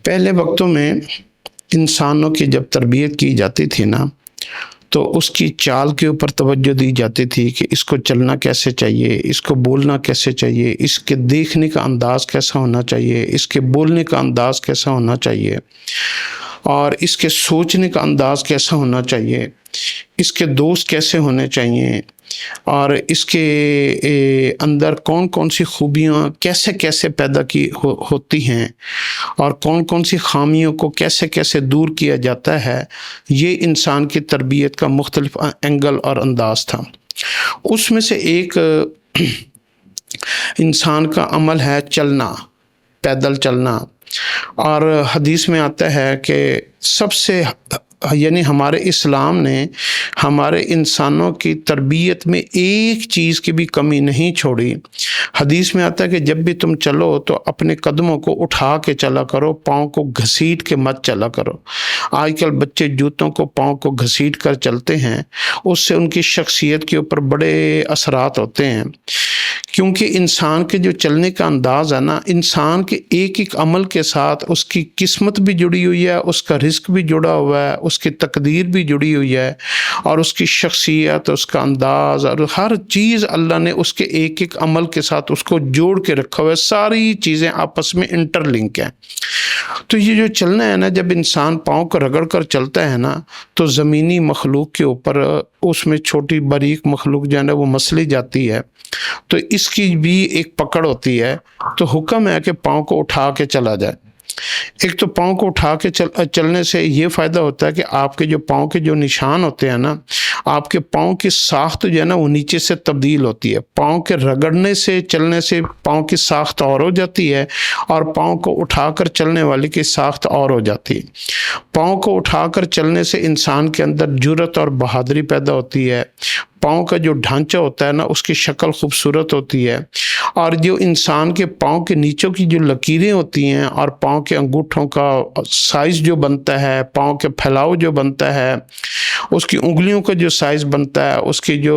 پہلے وقتوں میں انسانوں کی جب تربیت کی جاتی تھی نا، تو اس کی چال کے اوپر توجہ دی جاتی تھی کہ اس کو چلنا کیسے چاہیے، اس کو بولنا کیسے چاہیے، اس کے دیکھنے کا انداز کیسا ہونا چاہیے، اس کے بولنے کا انداز کیسا ہونا چاہیے، اور اس کے سوچنے کا انداز کیسا ہونا چاہیے، اس کے دوست کیسے ہونے چاہیے، اور اس کے اندر کون کون سی خوبیاں کیسے کیسے پیدا کی ہوتی ہیں، اور کون کون سی خامیوں کو کیسے کیسے دور کیا جاتا ہے۔ یہ انسان کی تربیت کا مختلف اینگل اور انداز تھا۔ اس میں سے ایک انسان کا عمل ہے چلنا، پیدل چلنا، اور حدیث میں آتا ہے کہ سب سے یعنی ہمارے اسلام نے ہمارے انسانوں کی تربیت میں ایک چیز کی بھی کمی نہیں چھوڑی۔ حدیث میں آتا ہے کہ جب بھی تم چلو تو اپنے قدموں کو اٹھا کے چلا کرو، پاؤں کو گھسیٹ کے مت چلا کرو۔ آج کل بچے جوتوں کو پاؤں کو گھسیٹ کر چلتے ہیں، اس سے ان کی شخصیت کے اوپر بڑے اثرات ہوتے ہیں، کیونکہ انسان کے جو چلنے کا انداز ہے نا، انسان کے ایک ایک عمل کے ساتھ اس کی قسمت بھی جڑی ہوئی ہے، اس کا رزق بھی جڑا ہوا ہے، اس کی تقدیر بھی جڑی ہوئی ہے، اور اس کی شخصیت، اس کا انداز، اور ہر چیز اللہ نے اس کے ایک ایک عمل کے ساتھ اس کو جوڑ کے رکھا ہوا ہے۔ ساری چیزیں آپس میں انٹر لنک ہیں۔ تو یہ جو چلنا ہے نا، جب انسان پاؤں کو رگڑ کر چلتا ہے نا، تو زمینی مخلوق کے اوپر اس میں چھوٹی باریک مخلوق جو ہے نا وہ مسلی جاتی ہے، تو اس کی بھی ایک پکڑ ہوتی ہے۔ تو حکم ہے کہ پاؤں کو اٹھا کے چلا جائے۔ ایک تو پاؤں کو اٹھا کے چلنے سے یہ فائدہ ہوتا ہے کہ آپ کے جو پاؤں کے جو نشان ہوتے ہیں نا، آپ کے پاؤں کی ساخت جو ہے نا وہ نیچے سے تبدیل ہوتی ہے۔ پاؤں کے رگڑنے سے، چلنے سے پاؤں کی ساخت اور ہو جاتی ہے، اور پاؤں کو اٹھا کر چلنے والے کی ساخت اور ہو جاتی ہے۔ پاؤں کو اٹھا کر چلنے سے انسان کے اندر جرأت اور بہادری پیدا ہوتی ہے۔ پاؤں کا جو ڈھانچہ ہوتا ہے نا، اس کی شکل خوبصورت ہوتی ہے، اور جو انسان کے پاؤں کے نیچوں کی جو لکیریں ہوتی ہیں، اور پاؤں کے انگوٹھوں کا سائز جو بنتا ہے، پاؤں کے پھیلاؤ جو بنتا ہے، اس کی انگلیوں کا جو سائز بنتا ہے، اس کی جو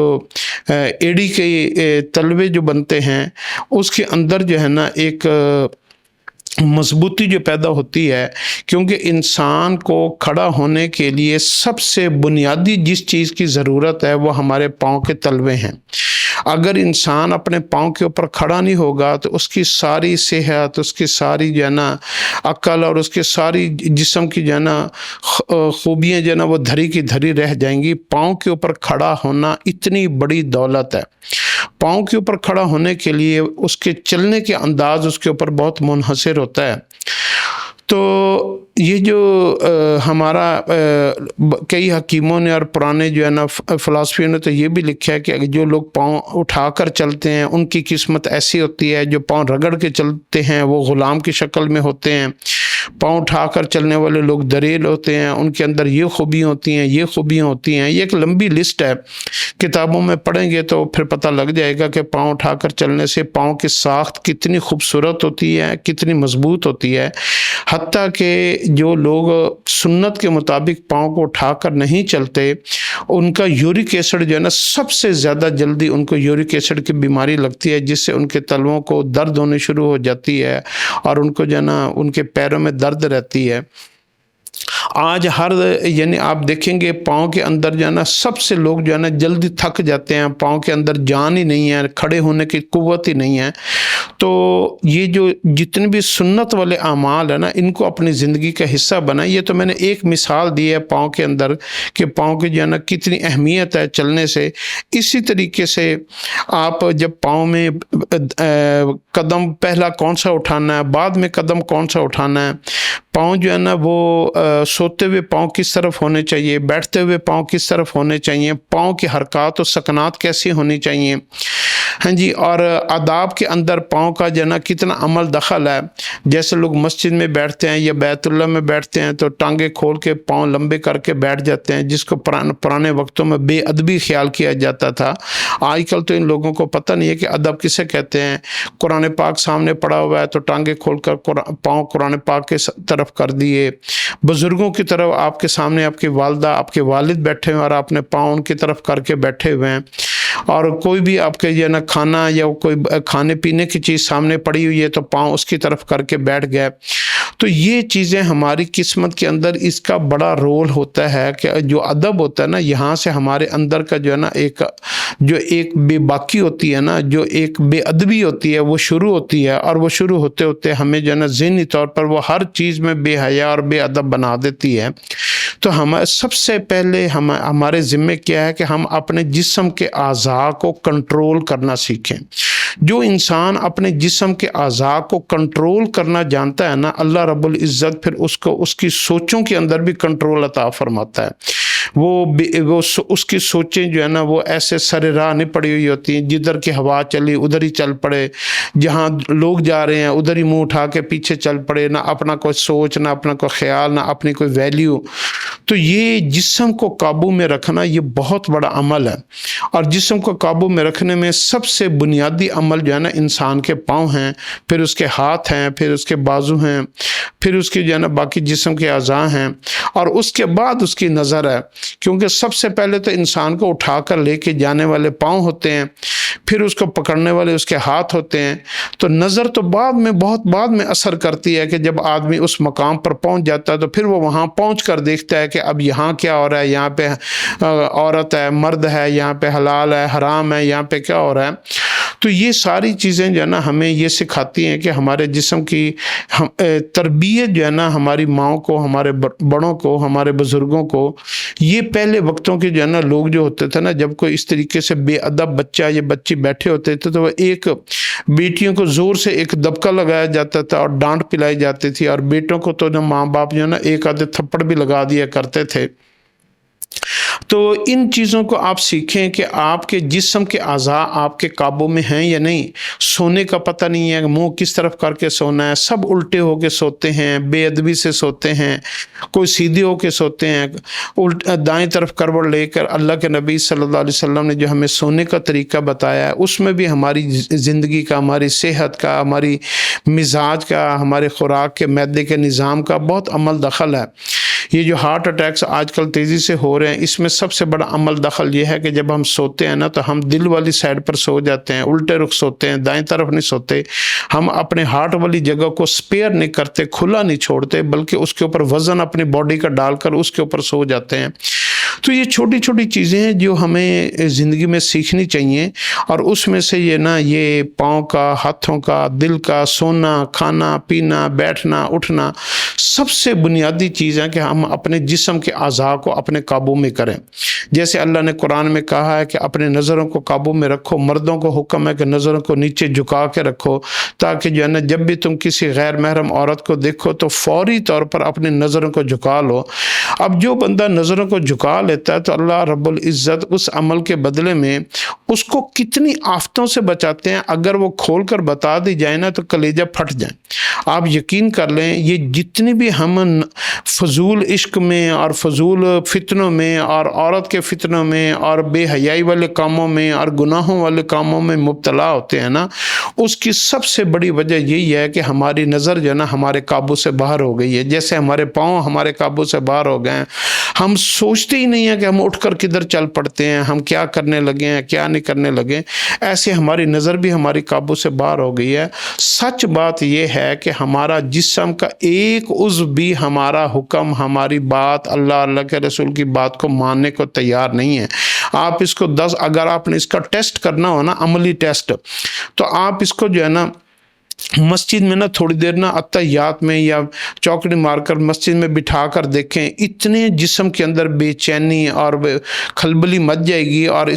ایڑی کے تلوے جو بنتے ہیں، اس کے اندر جو ہے نا ایک مضبوطی جو پیدا ہوتی ہے، کیونکہ انسان کو کھڑا ہونے کے لیے سب سے بنیادی جس چیز کی ضرورت ہے وہ ہمارے پاؤں کے تلوے ہیں۔ اگر انسان اپنے پاؤں کے اوپر کھڑا نہیں ہوگا تو اس کی ساری صحت، اس کی ساری جو ہے نا عقل، اور اس کے ساری جسم کی جو ہے نا خوبیاں جو ہے نا وہ دھری کی دھری رہ جائیں گی۔ پاؤں کے اوپر کھڑا ہونا اتنی بڑی دولت ہے۔ پاؤں کے اوپر کھڑا ہونے کے لیے اس کے چلنے کے انداز اس کے اوپر بہت منحصر ہوتا ہے۔ تو یہ جو ہمارا کئی حکیموں نے اور پرانے جو ہے نا فلسفیوں نے تو یہ بھی لکھا ہے کہ جو لوگ پاؤں اٹھا کر چلتے ہیں ان کی قسمت ایسی ہوتی ہے، جو پاؤں رگڑ کے چلتے ہیں وہ غلام کی شکل میں ہوتے ہیں۔ پاؤں اٹھا کر چلنے والے لوگ دریل ہوتے ہیں، ان کے اندر یہ خوبیاں ہوتی ہیں، یہ خوبیاں ہوتی ہیں۔ یہ ایک لمبی لسٹ ہے، کتابوں میں پڑھیں گے تو پھر پتہ لگ جائے گا کہ پاؤں اٹھا کر چلنے سے پاؤں کی ساخت کتنی خوبصورت ہوتی ہے، کتنی مضبوط ہوتی ہے۔ حتیٰ کہ جو لوگ سنت کے مطابق پاؤں کو اٹھا کر نہیں چلتے، ان کا یورک ایسڈ جو ہے نا سب سے زیادہ جلدی ان کو یورک ایسڈ کی بیماری لگتی ہے، جس سے ان کے تلووں کو درد ہونے شروع ہو جاتی ہے، اور ان کو جو ہے نا ان کے پیروں میں درد رہتی ہے۔ آج یعنی آپ دیکھیں گے پاؤں کے اندر جو ہے نا سب سے لوگ جو ہے نا جلدی تھک جاتے ہیں، پاؤں کے اندر جان ہی نہیں ہے، کھڑے ہونے کی قوت ہی نہیں ہے۔ تو یہ جو جتنے بھی سنت والے اعمال ہیں نا، ان کو اپنی زندگی کا حصہ بنائیں۔ یہ تو میں نے ایک مثال دی ہے پاؤں کے اندر کہ پاؤں کی جو ہے نا کتنی اہمیت ہے چلنے سے۔ اسی طریقے سے آپ جب پاؤں میں قدم پہلا کون سا اٹھانا ہے، بعد میں قدم کون سا اٹھانا ہے، پاؤں جو ہے نا وہ سوتے ہوئے پاؤں کس طرف ہونے چاہیے، بیٹھتے ہوئے پاؤں کس طرف ہونے چاہیے، پاؤں کی حرکات و سکنات کیسی ہونی چاہیے، ہاں جی، اور آداب کے اندر پاؤں کا جو ہے نا کتنا عمل دخل ہے۔ جیسے لوگ مسجد میں بیٹھتے ہیں یا بیت اللہ میں بیٹھتے ہیں تو ٹانگیں کھول کے پاؤں لمبے کر کے بیٹھ جاتے ہیں، جس کو پرانے وقتوں میں بے ادبی خیال کیا جاتا تھا۔ آج کل تو ان لوگوں کو پتہ نہیں ہے کہ ادب کسے کہتے ہیں۔ قرآن پاک سامنے پڑا ہوا ہے تو ٹانگیں کھول کر پاؤں قرآن پاک کے طرف کر دیے۔ بزرگوں کی طرف آپ کے سامنے آپ کی والدہ، آپ کے والد بیٹھے ہوئے اور آپ نے پاؤں ان کی طرف کر کے بیٹھے ہوئے ہیں، اور کوئی بھی آپ کے یہ نا کھانا یا کوئی کھانے پینے کی چیز سامنے پڑی ہوئی ہے تو پاؤں اس کی طرف کر کے بیٹھ گئے۔ تو یہ چیزیں ہماری قسمت کے اندر اس کا بڑا رول ہوتا ہے کہ جو ادب ہوتا ہے نا، یہاں سے ہمارے اندر کا جو ہے نا ایک بے باکی ہوتی ہے نا، جو ایک بے ادبی ہوتی ہے وہ شروع ہوتی ہے، اور وہ شروع ہوتے ہوتے ہمیں جو ہے نا ذہنی طور پر وہ ہر چیز میں بے حیا اور بے ادب بنا دیتی ہے۔ تو سب سے پہلے ہمارے ذمے کیا ہے کہ ہم اپنے جسم کے اعضاء کو کنٹرول کرنا سیکھیں۔ جو انسان اپنے جسم کے اعضاء کو کنٹرول کرنا جانتا ہے نا، اللہ رب العزت پھر اس کی سوچوں کے اندر بھی کنٹرول عطا فرماتا ہے۔ وہ اس کی سوچیں جو ہے نا وہ ایسے سر راہ نہیں پڑی ہوئی ہوتی ہیں، جدھر کی ہوا چلی ادھر ہی چل پڑے، جہاں لوگ جا رہے ہیں ادھر ہی منہ اٹھا کے پیچھے چل پڑے، نہ اپنا کوئی سوچ، نہ اپنا کوئی خیال، نہ اپنی کوئی ویلیو۔ تو یہ جسم کو قابو میں رکھنا یہ بہت بڑا عمل ہے، اور جسم کو قابو میں رکھنے میں سب سے بنیادی عمل جو ہے نا انسان کے پاؤں ہیں، پھر اس کے ہاتھ ہیں، پھر اس کے بازو ہیں، پھر اس کی جو ہے نا باقی جسم کے اعضاء ہیں، اور اس کے بعد اس کی نظر ہے، کیونکہ سب سے پہلے تو انسان کو اٹھا کر لے کے جانے والے پاؤں ہوتے ہیں، پھر اس کو پکڑنے والے اس کے ہاتھ ہوتے ہیں۔ تو نظر تو بہت بعد میں اثر کرتی ہے، کہ جب آدمی اس مقام پر پہنچ جاتا ہے تو پھر وہ وہاں پہنچ کر دیکھتا ہے کہ اب یہاں کیا ہو رہا ہے، یہاں پہ عورت ہے، مرد ہے، یہاں پہ حلال ہے، حرام ہے، یہاں پہ کیا ہو رہا ہے۔ تو یہ ساری چیزیں جو ہے نا ہمیں یہ سکھاتی ہیں کہ ہمارے جسم کی تربیت جو ہے نا ہماری ماؤں کو، ہمارے بڑوں کو، ہمارے بزرگوں کو، یہ پہلے وقتوں کے جو ہے نا لوگ جو ہوتے تھے نا، جب کوئی اس طریقے سے بے ادب بچہ یا بچی بیٹھے ہوتے تھے تو وہ ایک بیٹیوں کو زور سے ایک دبکا لگایا جاتا تھا اور ڈانٹ پلائی جاتی تھی، اور بیٹوں کو تو ماں باپ جو ہے نا ایک آدھے تھپڑ بھی لگا دیا کرتے تھے۔ تو ان چیزوں کو آپ سیکھیں کہ آپ کے جسم کے اعضاء آپ کے قابو میں ہیں یا نہیں۔ سونے کا پتہ نہیں ہے، منہ کس طرف کر کے سونا ہے، سب الٹے ہو کے سوتے ہیں، بے ادبی سے سوتے ہیں، کوئی سیدھے ہو کے سوتے ہیں، دائیں طرف کروٹ لے کر۔ اللہ کے نبی صلی اللہ علیہ وسلم نے جو ہمیں سونے کا طریقہ بتایا ہے، اس میں بھی ہماری زندگی کا، ہماری صحت کا، ہماری مزاج کا، ہمارے خوراک کے، معدے کے نظام کا بہت عمل دخل ہے۔ یہ جو ہارٹ اٹیکس آج کل تیزی سے ہو رہے ہیں، اس میں سب سے بڑا عمل دخل یہ ہے کہ جب ہم سوتے ہیں نا تو ہم دل والی سائڈ پر سو جاتے ہیں، الٹے رخ سوتے ہیں، دائیں طرف نہیں سوتے۔ ہم اپنے ہارٹ والی جگہ کو سپیئر نہیں کرتے، کھلا نہیں چھوڑتے، بلکہ اس کے اوپر وزن اپنی باڈی کا ڈال کر اس کے اوپر سو جاتے ہیں۔ تو یہ چھوٹی چھوٹی چیزیں ہیں جو ہمیں زندگی میں سیکھنی چاہیے، اور اس میں سے یہ پاؤں کا، ہاتھوں کا، دل کا، سونا، کھانا پینا، بیٹھنا اٹھنا، سب سے بنیادی چیز ہے کہ ہم اپنے جسم کے اعضاء کو اپنے قابو میں کریں۔ جیسے اللہ نے قرآن میں کہا ہے کہ اپنے نظروں کو قابو میں رکھو، مردوں کو حکم ہے کہ نظروں کو نیچے جھکا کے رکھو، تاکہ جب بھی تم کسی غیر محرم عورت کو دیکھو تو فوری طور پر اپنی نظروں کو جھکا لو۔ اب جو بندہ نظروں کو جھکا لیتا ہے تو اللہ رب العزت اس عمل کے بدلے میں اس کو کتنی آفتوں سے بچاتے ہیں، اگر وہ کھول کر بتا دی جائے نا تو کلیجہ پھٹ جائیں۔ آپ یقین کر لیں، یہ جتنی بھی ہم فضول عشق میں اور فضول فتنوں میں اور عورت کے فتنوں میں اور بے حیائی والے کاموں میں اور گناہوں والے کاموں میں مبتلا ہوتے ہیں نا، اس کی سب سے بڑی وجہ یہی ہے کہ ہماری نظر جو ہے نا ہمارے قابو سے باہر ہو گئی ہے۔ جیسے ہمارے پاؤں ہمارے قابو سے باہر ہو گئے ہیں، ہم سوچتے ہی نہیں ہیں کہ ہم اٹھ کر کدھر چل پڑتے ہیں، ہم کیا کرنے لگے ہیں، کیا نہیں کرنے لگے، ایسے ہماری نظر بھی ہماری قابو سے باہر ہو گئی ہے۔ سچ بات یہ ہے کہ ہمارا جسم کا ایک عضو بھی ہمارا حکم، ہماری بات، اللہ کے رسول کی بات کو ماننے کو تیار نہیں ہے۔ آپ اس کو اگر آپ نے اس کا ٹیسٹ کرنا ہو نا، عملی ٹیسٹ، تو آپ اس کو جو ہے نا مسجد میں نا تھوڑی دیر نا اتحیات میں یا چوکڑی مار کر مسجد میں بٹھا کر دیکھیں، اتنے جسم کے اندر بے چینی اور کھلبلی مچ جائے گی، اور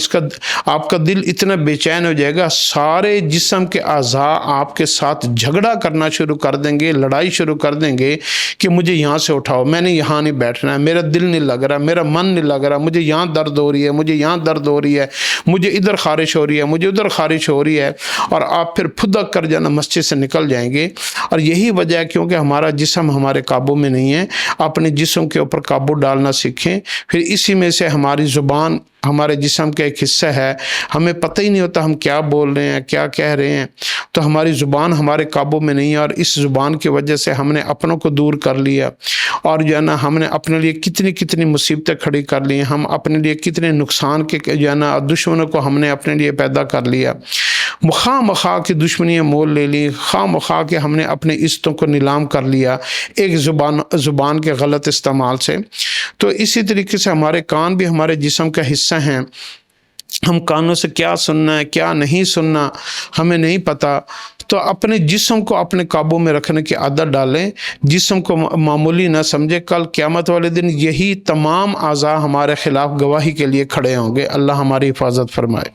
آپ کا دل اتنا بے چین ہو جائے گا، سارے جسم کے اعضاء آپ کے ساتھ جھگڑا کرنا شروع کر دیں گے، لڑائی شروع کر دیں گے کہ مجھے یہاں سے اٹھاؤ، میں نے یہاں نہیں بیٹھنا ہے، میرا دل نہیں لگ رہا، میرا من نہیں لگ رہا، مجھے یہاں درد ہو رہی ہے، مجھے یہاں درد ہو رہی ہے، مجھے ادھر خارش ہو رہی ہے، مجھے ادھر خارش ہو رہی ہے، اور آپ پھر پھدک کر جانا مسجد سے نکل جائیں گے۔ اور یہی وجہ ہے کیونکہ ہمارا جسم ہمارے قابو میں نہیں ہے۔ اپنے جسم کے اوپر قابو ڈالنا سیکھیں۔ پھر اسی میں سے ہماری زبان ہمارے جسم کا ایک حصہ ہے، ہمیں پتہ ہی نہیں ہوتا ہم کیا بول رہے ہیں، کیا کہہ رہے ہیں، تو ہماری زبان ہمارے قابو میں نہیں ہے، اور اس زبان کی وجہ سے ہم نے اپنوں کو دور کر لیا، اور جو ہے نا ہم نے اپنے لیے کتنی مصیبتیں کھڑی کر لی ہیں، ہم اپنے لیے کتنے نقصان کے جو ہے نا دشمنوں کو ہم نے اپنے لیے پیدا کر لیا۔ خواہ مخواہ کی دشمنیاں مول لے لی، خواہ مخواہ کے ہم نے اپنے عزتوں کو نیلام کر لیا ایک زبان کے غلط استعمال سے۔ تو اسی طریقے سے ہمارے کان بھی ہمارے جسم کا حصہ ہیں، ہم کانوں سے کیا سننا ہے کیا نہیں سننا ہمیں نہیں پتہ۔ تو اپنے جسم کو اپنے قابو میں رکھنے کی عادت ڈالیں، جسم کو معمولی نہ سمجھے۔ کل قیامت والے دن یہی تمام اعضاء ہمارے خلاف گواہی کے لیے کھڑے ہوں گے۔ اللہ ہماری حفاظت فرمائے۔